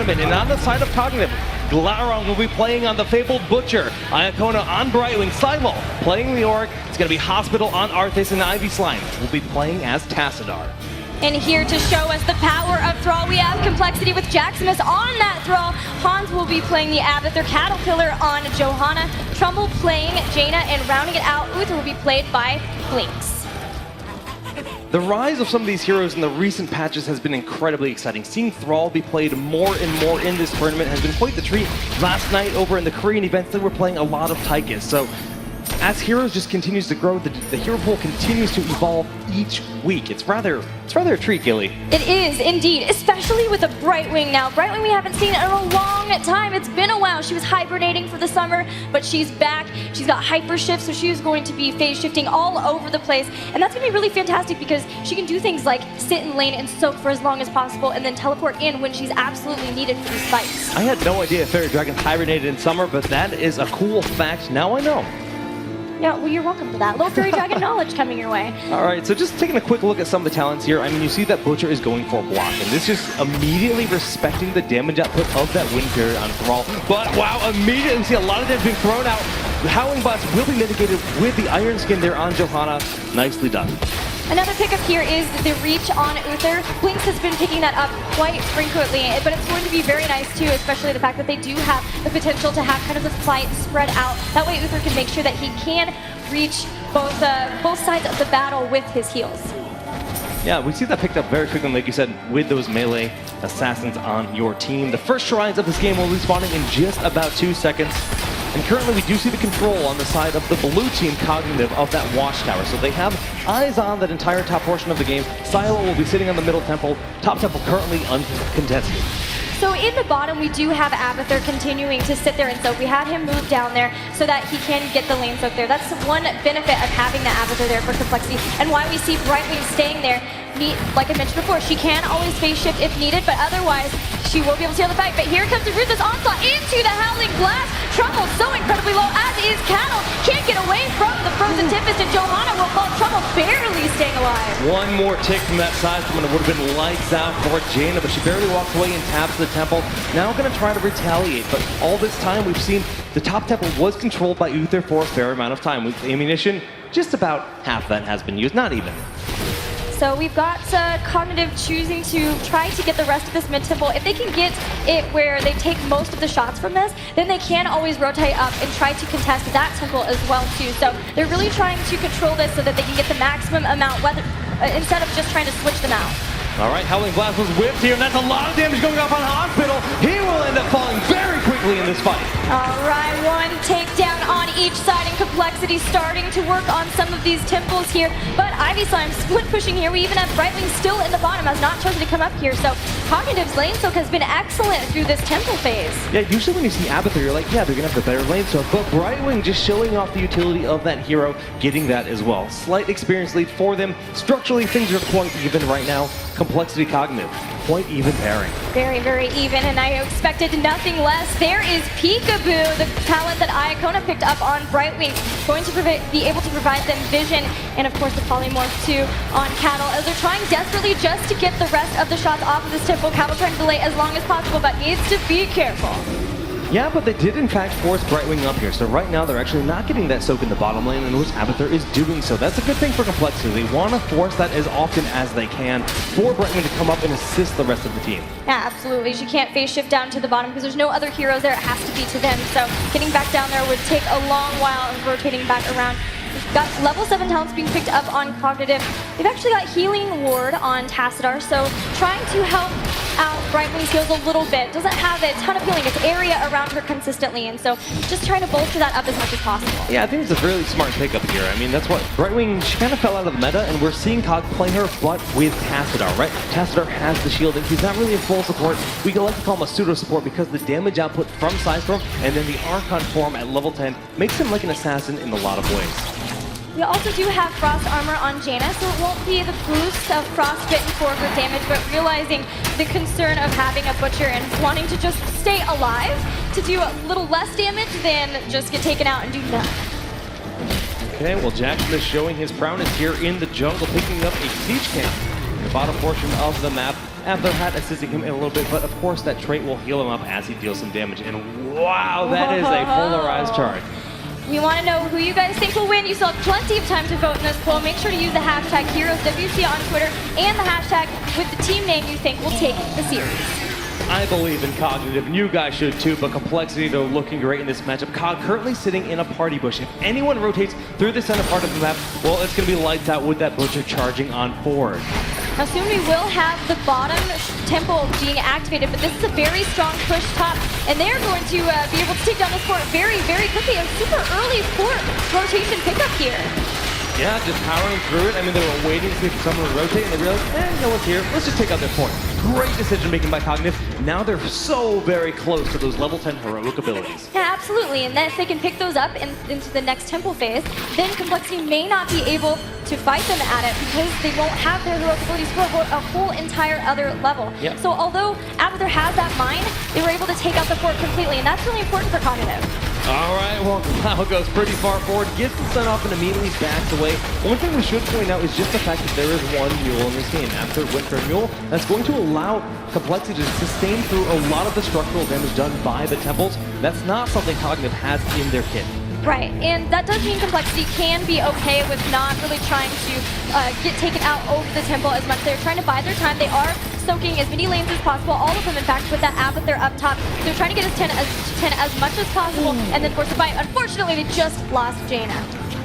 tournament. And on the side of Cognitive, Glaurung will be playing on the Fabled Butcher, Iacona on Brightwing, Simul playing the Orc. It's going to be Hospital on Arthas, and Ivy Slime will be playing as Tassadar. And here to show us the power of Thrall, we have Complexity with Jaximus on that Thrall. Hans will be playing the Abathur, Caterpillar on Johanna, Trumbull playing Jaina, and rounding it out, Uther will be played by Blinks. The rise of some of these heroes in the recent patches has been incredibly exciting. Seeing Thrall be played more and more in this tournament has been quite the treat. Last night over in the Korean events, they were playing a lot of Tychus. So as Heroes just continues to grow, the hero pool continues to evolve each week. It's rather a treat, Gilly. It is indeed, especially with a Brightwing now. Brightwing we haven't seen in a long time. It's been a while. She was hibernating for the summer, but she's back. She's got hyper shift, so she is going to be phase shifting all over the place. And that's going to be really fantastic because she can do things like sit in lane and soak for as long as possible and then teleport in when she's absolutely needed for these fights. I had no idea Fairy Dragon hibernated in summer, but that is a cool fact. Now I know. Yeah, well, you're welcome for that. Little Fairy Dragon knowledge coming your way. All right, so just taking a quick look at some of the talents here. I mean, you see that Butcher is going for a block, and this is immediately respecting the damage output of that Wind Barrier on Thrall. But wow, immediately see a lot of damage being thrown out. The Howling Blast will be mitigated with the Iron Skin there on Johanna. Nicely done. Another pickup here is the reach on Uther. Blinks has been picking that up quite frequently, but it's going to be very nice too, especially the fact that they do have the potential to have kind of the fight spread out. That way Uther can make sure that he can reach both sides of the battle with his heals. Yeah, we see that picked up very quickly, like you said, with those melee assassins on your team. The first shrines of this game will be spawning in just about 2 seconds. And currently we do see the control on the side of the blue team Cognitive of that watchtower. So they have eyes on that entire top portion of the game. Silo will be sitting on the middle temple. Top temple currently uncontested. So in the bottom, we do have Abathur continuing to sit there and soak. We had him move down there so that he can get the lane soak there. That's one benefit of having the Abathur there for Complexity, and why we see Brightwing staying there. Like I mentioned before, she can always phase shift if needed, but otherwise, she will be able to steal the fight. But here comes the Ruthless Onslaught into the Howling Blast. Trumbull so incredibly low, as is Cattle. Can't get away from the Frozen Tempest, and Johanna will fall. Trumbull barely staying alive. One more tick from that side from it would have been lights out for Jaina, but she barely walks away and taps the temple. Now going to try to retaliate, but all this time we've seen the top temple was controlled by Uther for a fair amount of time. With ammunition, just about half that has been used, not even. So we've got Cognitive choosing to try to get the rest of this mid temple. If they can get it where they take most of the shots from this, then they can always rotate up and try to contest that temple as well too. So they're really trying to control this so that they can get the maximum amount instead of just trying to switch them out. All right, Howling Blast was whipped here, and that's a lot of damage going off on Hospital. He will end up falling very quickly in this fight. All right, one takedown on each side, and Complexity starting to work on some of these temples here. But Ivy Slime split pushing here. We even have Brightwing still in the bottom, has not chosen to come up here. So Cognitive's lane soak has been excellent through this temple phase. Yeah, usually when you see Abathur, you're like, yeah, they're going to have the better lane soak. But Brightwing just showing off the utility of that hero, getting that as well. Slight experience lead for them. Structurally, things are quite even right now. Complexity Cognitive, quite even pairing. Very, very even, and I expected nothing less. There is Peekaboo, the talent that Iacona picked up on Brightwing, going to be able to provide them vision, and of course the Polymorph too on Cattle, as they're trying desperately just to get the rest of the shots off of this temple. Cattle trying to delay as long as possible, but needs to be careful. Yeah, but they did in fact force Brightwing up here, so right now they're actually not getting that soak in the bottom lane, in which Abathur is doing so. That's a good thing for Complexity. They want to force that as often as they can for Brightwing to come up and assist the rest of the team. Yeah, absolutely. She can't phase shift down to the bottom because there's no other heroes there. It has to be to them, so getting back down there would take a long while and rotating back around. We've got level 7 talents being picked up on Cognitive. They've actually got Healing Ward on Tassadar, so trying to help out Brightwing's heals a little bit. Doesn't have a ton of healing. It's area around her consistently, and so just trying to bolster that up as much as possible. Yeah, I think it's a really smart pickup here. I mean, that's what Brightwing, she kind of fell out of the meta, and we're seeing Cog play her, but with Tassadar, right? Tassadar has the shield, and he's not really in full support. We can like to call him a pseudo support because the damage output from Sidestorm and then the Archon form at level 10 makes him like an assassin in a lot of ways. We also do have Frost Armor on Jaina, so it won't be the boost of Frostbitten for her damage, but realizing the concern of having a Butcher and wanting to just stay alive to do a little less damage than just get taken out and do nothing. Okay, well Jackson is showing his prowess here in the jungle, picking up a siege camp in the bottom portion of the map. Avatar had assisting him in a little bit, but of course that trait will heal him up as he deals some damage. And wow, that is a polarized charge. We want to know who you guys think will win. You still have plenty of time to vote in this poll. Make sure to use the hashtag HeroesWC on Twitter and the hashtag with the team name you think will take the series. I believe in Cognitive, and you guys should too, but Complexity, though, looking great in this matchup. Cog currently sitting in a party bush. If anyone rotates through the center part of the map, well, it's going to be lights out with that Butcher charging on forward. Now soon we will have the bottom temple being activated, but this is a very strong push top, and they're going to be able to take down this fort very, very quickly. A super early fort rotation pickup here. Yeah, just powering through it. I mean, they were waiting to see if someone would rotate, and they realized, no one's here. Let's just take out their fort. Great decision making by Cognitive. Now they're so very close to those level 10 heroic abilities. Yeah, absolutely. And then if they can pick those up into the next temple phase, then Complexity may not be able to fight them at it because they won't have their heroic abilities for a whole entire other level. Yep. So although Avatar has that mine, they were able to take out the fort completely, and that's really important for Cognitive. All right, well, Cloud goes pretty far forward, gets the stun off, and immediately backs away. One thing we should point out is just the fact that there is one mule in this game. After Winter Mule, that's going to allow Complexity to sustain through a lot of the structural damage done by the temples. That's not something Cognitive has in their kit. Right, and that does mean Complexity can be okay with not really trying to get taken out over the temple as much. They're trying to buy their time. They are soaking as many lanes as possible, all of them in fact, with that Avatar up top. They're trying to get as 10 as much as possible and then force a fight. Unfortunately, they just lost Jaina.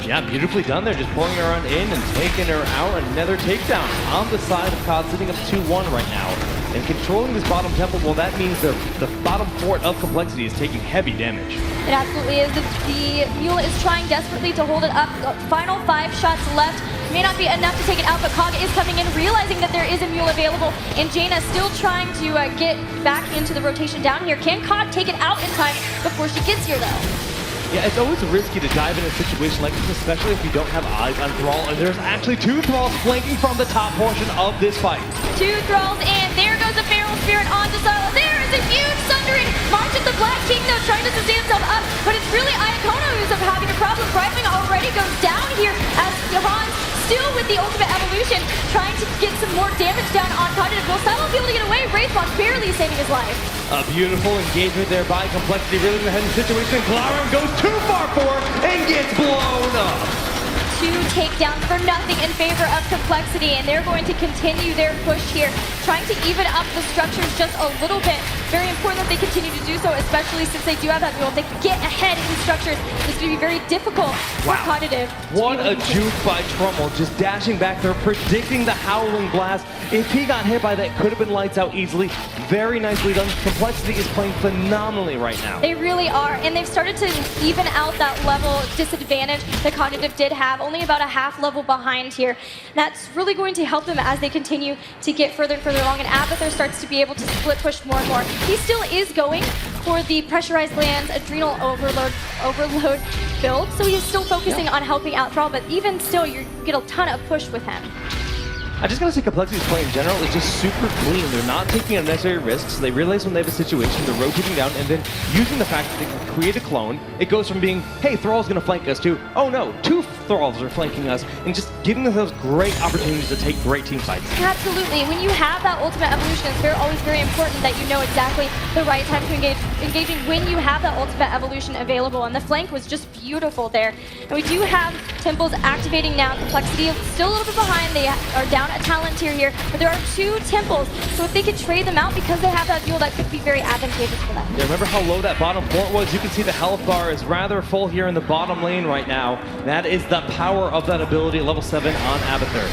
Yeah, beautifully done there, just pulling her on in and taking her out. Another takedown on the side of Cod, sitting up 2-1 right now. And controlling this bottom temple, well, that means the bottom fort of Complexity is taking heavy damage. It absolutely is. The Mule is trying desperately to hold it up. The final 5 shots left. May not be enough to take it out, but Cog is coming in, realizing that there is a Mule available, and Jaina still trying to get back into the rotation down here. Can Cog take it out in time before she gets here, though? Yeah, it's always risky to dive in a situation like this, especially if you don't have eyes on Thrall, and there's actually 2 Thralls flanking from the top portion of this fight. 2 Thralls, and there goes the Feral Spirit onto Silo. There is a huge Sundering! March of the Black King, though, trying to sustain himself up, but it's really Iakono who's having a problem. Brightwing already goes down here as Hans, still with the ultimate evolution, trying to get some more damage down on Cognitive. Will Silo be able to get away? Wraithbot barely saving his life. A beautiful engagement there by Complexity, really in the head of the situation. Glaurung goes too far forward and gets blown up. 2 takedowns for nothing in favor of Complexity, and they're going to continue their push here, trying to even up the structures just a little bit. Very important that they continue to do so, especially since they do have that mule. If they can get ahead in structures, it's going to be very difficult for Cognitive. What a juke by Trummel, just dashing back there, predicting the Howling Blast. If he got hit by that, could have been lights out easily. Very nicely done. Complexity is playing phenomenally right now. They really are, and they've started to even out that level disadvantage that Cognitive did have, only about a half level behind here. That's really going to help them as they continue to get further and further along, and Avatar starts to be able to split push more and more. He still is going for the pressurized lands, adrenal overload build, so he's still focusing on helping out Thrall, but even still, you get a ton of push with him. I just gotta say Complexity's play in general is just super clean. They're not taking unnecessary risks. They realize when they have a situation, they're rotating down and then using the fact that they can create a clone. It goes from being, hey, Thrall's gonna flank us to, oh no, 2 Thralls are flanking us, and just giving them those great opportunities to take great team fights. Absolutely. When you have that ultimate evolution, it's always very important that you know exactly the right time to engaging when you have that ultimate evolution available, and the flank was just beautiful there. And we do have temples activating now. Complexity still a little bit behind. They are down a talent tier here, but there are 2 temples, so if they could trade them out because they have that duel, that could be very advantageous for them. Yeah, remember how low that bottom fort was? You can see the health bar is rather full here in the bottom lane right now. That is the power of that ability at level 7 on Avatar.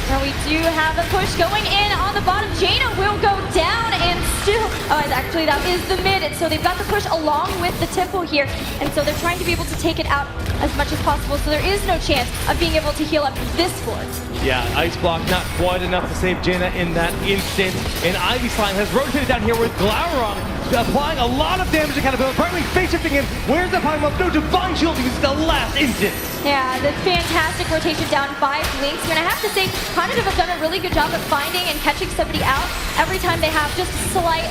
Now we do have a push going in on the bottom. Jaina will go down and still, actually that is the mid, so they've got the push along with the temple here, and so they're trying to be able to take it out as much as possible, so there is no chance of being able to heal up this fort. Yeah, Ice Block not quite enough to save Jaina in that instant, and Ivy Slime has rotated down here with Glaurung, applying a lot of damage to Caterpillar. Brightwing face shifting in. Where's the pile up? No, Divine Shield uses the last instant. Yeah, the fantastic rotation down by Blinks. And I have to say, Cognitive have done a really good job of finding and catching somebody out every time they have just a slight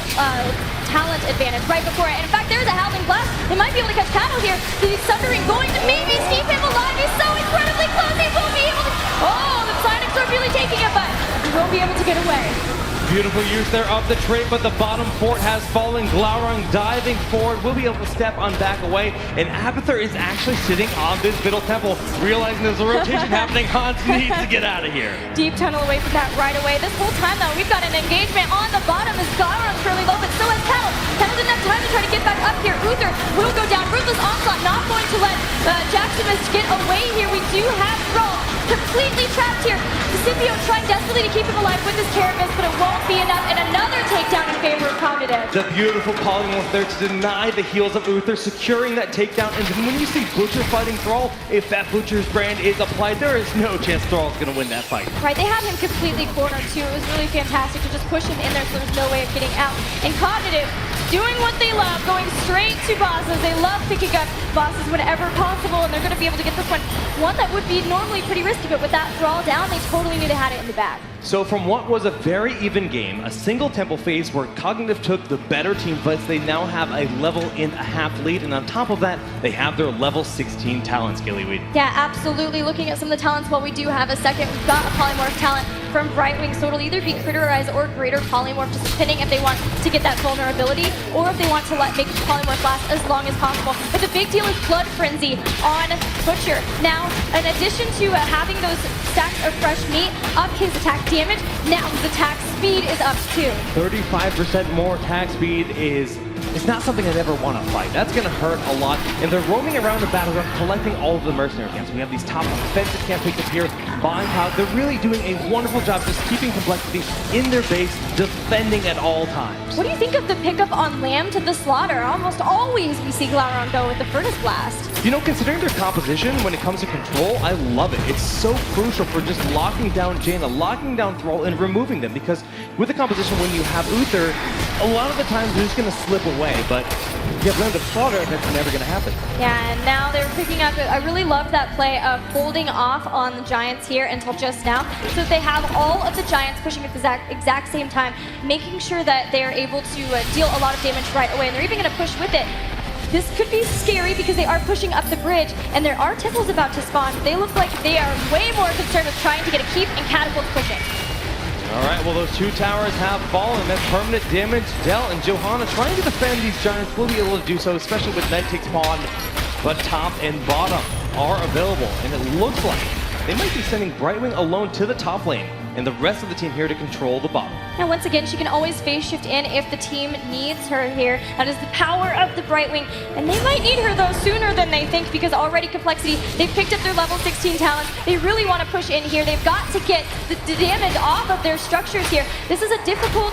talent advantage right before it. And in fact, there's a Howling Blast. They might be able to catch Cattle here. The Sundering going to maybe keep him alive. He's so incredibly close. He won't be able to. Oh, the Psynics are really taking it, but he won't be able to get away. Beautiful use there of the trait, but the bottom fort has fallen. Glaurung diving forward, will be able to step on back away, and Abathur is actually sitting on this middle temple, realizing there's a rotation happening. Hans needs to get out of here. Deep tunnel away from that right away. This whole time, though, we've got an engagement on the bottom as Glaurung's really low, but so has Kettle. Kettle didn't have time to try to get back up here. Uther will go down. Ruthless Onslaught not going to let Jaximus get away here. We do have Thrall completely trapped here. Scipio trying desperately to keep him alive with his Carapace, but it won't be enough, and another takedown in favor of Cognitive. The beautiful polymorph there to deny the heals of Uther, securing that takedown. And when you see Butcher fighting Thrall, if that Butcher's brand is applied, there is no chance Thrall's going to win that fight. Right, they had him completely cornered too. It was really fantastic to just push him in there so there's no way of getting out. And Cognitive doing what they love, going straight to bosses. They love picking up bosses whenever possible, and they're going to be able to get this one that would be normally pretty risky, but with that Thrall down, they totally knew they had it in the bag. So from what was a very even game, a single temple phase where Cognitive took the better team fights, they now have a level and a half lead, and on top of that, they have their level 16 talents, Gillyweed. Yeah, absolutely. Looking at some of the talents, while we do have a second, we've got a Polymorph talent from Brightwing, so it'll either be Critterize or Greater Polymorph, just depending if they want to get that vulnerability, or if they want to make Polymorph last as long as possible. But the big deal is Blood Frenzy on Butcher. Now, in addition to having those stacks of fresh meat, up his attack damage, now his attack speed is up too. 35% more attack speed is it's not something I'd ever want to fight. That's going to hurt a lot. And they're roaming around the battleground, collecting all of the mercenary camps. We have these top offensive camp pickers here behind Cloud. They're really doing a wonderful job just keeping Complexity in their base, defending at all times. What do you think of the pickup on Lamb to the Slaughter? Almost always we see Glaurung go with the Furnace Blast. You know, considering their composition when it comes to control, I love it. It's so crucial for just locking down Jaina, locking down Thrall, and removing them, because with the composition, when you have Uther, a lot of the times they're just going to slip away, but you have Lamb to Slaughter, and that's never going to happen. Yeah, and now they're picking up, I really love that play of holding off on the Giants here until just now, so they have all of the Giants pushing at the exact same time, making sure that they're able to deal a lot of damage right away, and they're even going to push with it. This could be scary because they are pushing up the bridge, and there are temples about to spawn. They look like they are way more concerned with trying to get a keep and catapult pushing. All right, well, those two towers have fallen. That's permanent damage dealt, and Johanna trying to defend these Giants will be able to do so, especially with Night Takes Pawn. But top and bottom are available, and it looks like they might be sending Brightwing alone to the top lane, and the rest of the team here to control the bottom. Now, once again, she can always phase shift in if the team needs her here. That is the power of the Brightwing, and they might need her, though, sooner than they think, because already Complexity, they've picked up their level 16 talents. They really want to push in here. They've got to get the damage off of their structures here. This is a difficult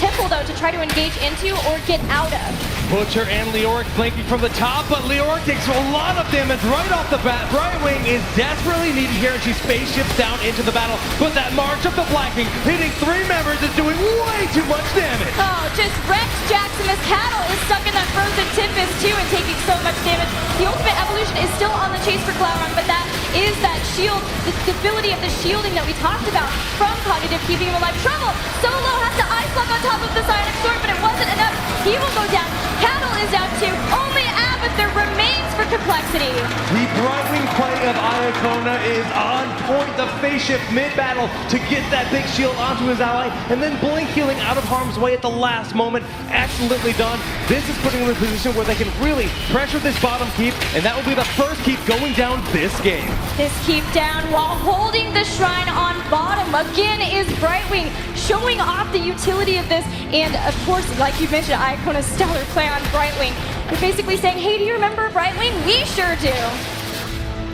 temple, though, to try to engage into or get out of. Butcher and Leoric flanking from the top, but Leoric takes a lot of damage right off the bat. Brightwing is desperately needed here, and she spaceships down into the battle. But that March of the Blacking, hitting 3 members, is doing way too much damage. Oh, just wrecked Jaximus. Cattle is stuck in that frozen Tempest too and taking so much damage. The ultimate evolution is still on the chase for Glaurung, but that is that shield, the stability of the shielding that we talked about from Cognitive, keeping him alive. Trouble! Solo has to ice block on top of the Psionic Sword, but it wasn't enough. He will go down. Cattle is down too. Only Abathur remains for Complexity. The Brightwing play of Iacona is on point. The phase shift mid-battle to get that big shield onto his ally, and then Blink healing out of harm's way at the last moment. Excellently done. This is putting them in a position where they can really pressure this bottom keep, and that will be the first keep going down this game. This keep down while holding the shrine on bottom again is Brightwing, showing off the utility of this, and of course, like you mentioned, Iacona's stellar play on Brightwing. They're basically saying, hey, do you remember Brightwing? We sure do.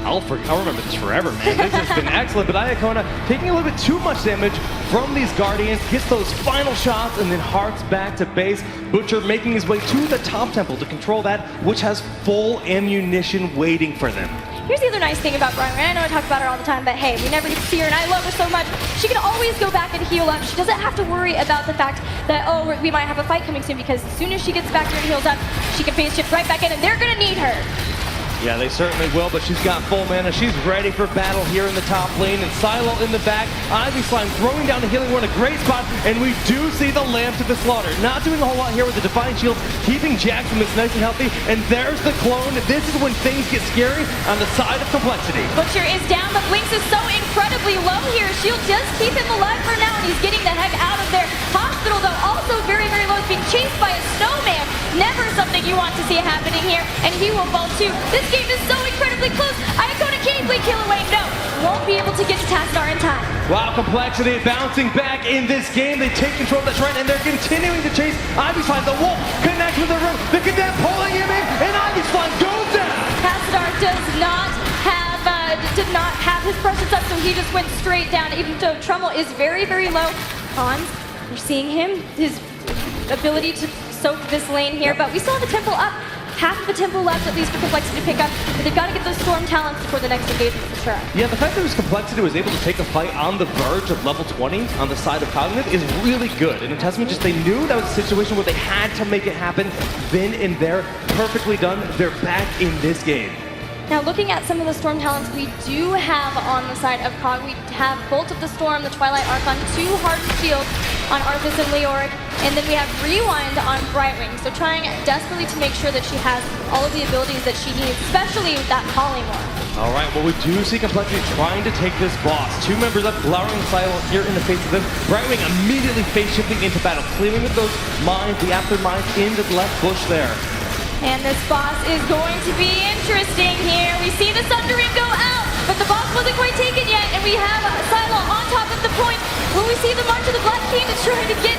I'll remember this forever, man. This has been excellent, but Iacona taking a little bit too much damage from these Guardians, gets those final shots, and then harks back to base. Butcher making his way to the top temple to control that, which has full ammunition waiting for them. Here's the other nice thing about Brightwing. I know I talk about her all the time, but hey, we never get to see her, and I love her so much. She can always go back and heal up. She doesn't have to worry about the fact that, oh, we might have a fight coming soon, because as soon as she gets back here and heals up, she can phase shift right back in, and they're going to need her. Yeah, they certainly will, but she's got full mana. She's ready for battle here in the top lane, and Silo in the back. Ivy Slime throwing down a healing one, a great spot, and we do see the Lamb to the slaughter. Not doing a whole lot here with the Divine Shield, keeping Jackson this nice and healthy, and there's the clone. This is when things get scary on the side of Complexity. Butcher is down, but Blinks is so incredibly low here. Shield just keep him alive for now, and he's getting the heck out of there. Hospital, though, also very, very low. He's being chased by a snowman. Never something you want to see happening here, and he will fall too. This game is so incredibly close. Iacona can't kill away. No, won't be able to get to Tassadar in time. Wow, Complexity bouncing back in this game. They take control of the shrine, and they're continuing to chase Ivy Slime. The Wolf connects with the room. The Cadet pulling him in, and Ivy Slime goes down. Tassadar did not have his precious up, so he just went straight down, even though Trummel is very, very low. Hans, we're seeing him, his ability to soak this lane here, but we still have the temple up. Half of the temple left, at least for Complexity to pick up, but they've got to get those Storm Talents before the next engagement for sure. Yeah, the fact that his Complexity was able to take a fight on the verge of level 20 on the side of Cognitive is really good, and a testament just they knew that was a situation where they had to make it happen then and there. Perfectly done. They're back in this game. Now, looking at some of the Storm Talents we do have on the side of Cog, we have Bolt of the Storm, the Twilight Archon, 2 Hardened Shields on Arthas and Leoric, and then we have Rewind on Brightwing. So trying desperately to make sure that she has all of the abilities that she needs, especially with that Polymorph. All right, well, we do see Complexity trying to take this boss. 2 members up, glowering Silo here in the face of them. Brightwing immediately face shifting into battle, clearing with those mines, the after mines into the left bush there. And this boss is going to be interesting here. We see the Sundering go out, but the boss wasn't quite taken yet, and we have Silo on top of the point. Will we see the March of the Black King that's trying to get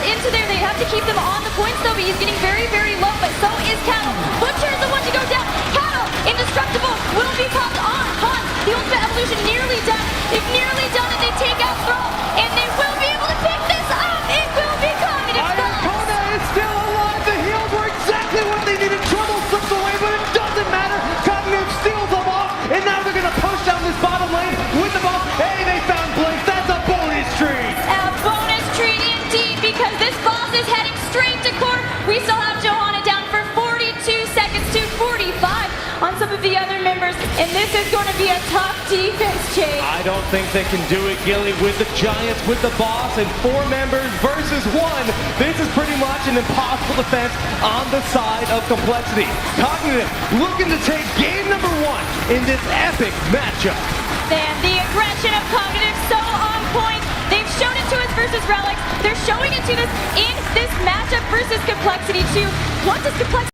into there? They have to keep them on the points, though, but he's getting very, very low, but so is Cattle. Butcher is the one to go down. Cattle, indestructible, will be popped on. Han, the ultimate evolution nearly done. They've nearly done it. They take out Thrall, and they will be able to pick this up. It will be Cognitive. Iacona is still alive. The heals were exactly what they needed. Trouble slips away, but it doesn't matter. Cognitive steals them off, and now they're going to push down this bottom lane with the boss. Hey, they found Blink. That's a bonus treat. A bonus treat indeed, because this boss is heading straight to court. We still have Johanna down for 42 seconds to 45 on some of the other members, and this is going to be a tough defense, Chase. I don't think they can do it, Gilly, with the Giants, with the boss, and 4 members versus 1. This is pretty much an impossible defense on the side of Complexity. Cognitive looking to take game number 1 in this epic matchup. And the aggression of Cognitive so on point. They've shown it to us versus Relics. They're showing it to us in this matchup versus Complexity too. What does Complexity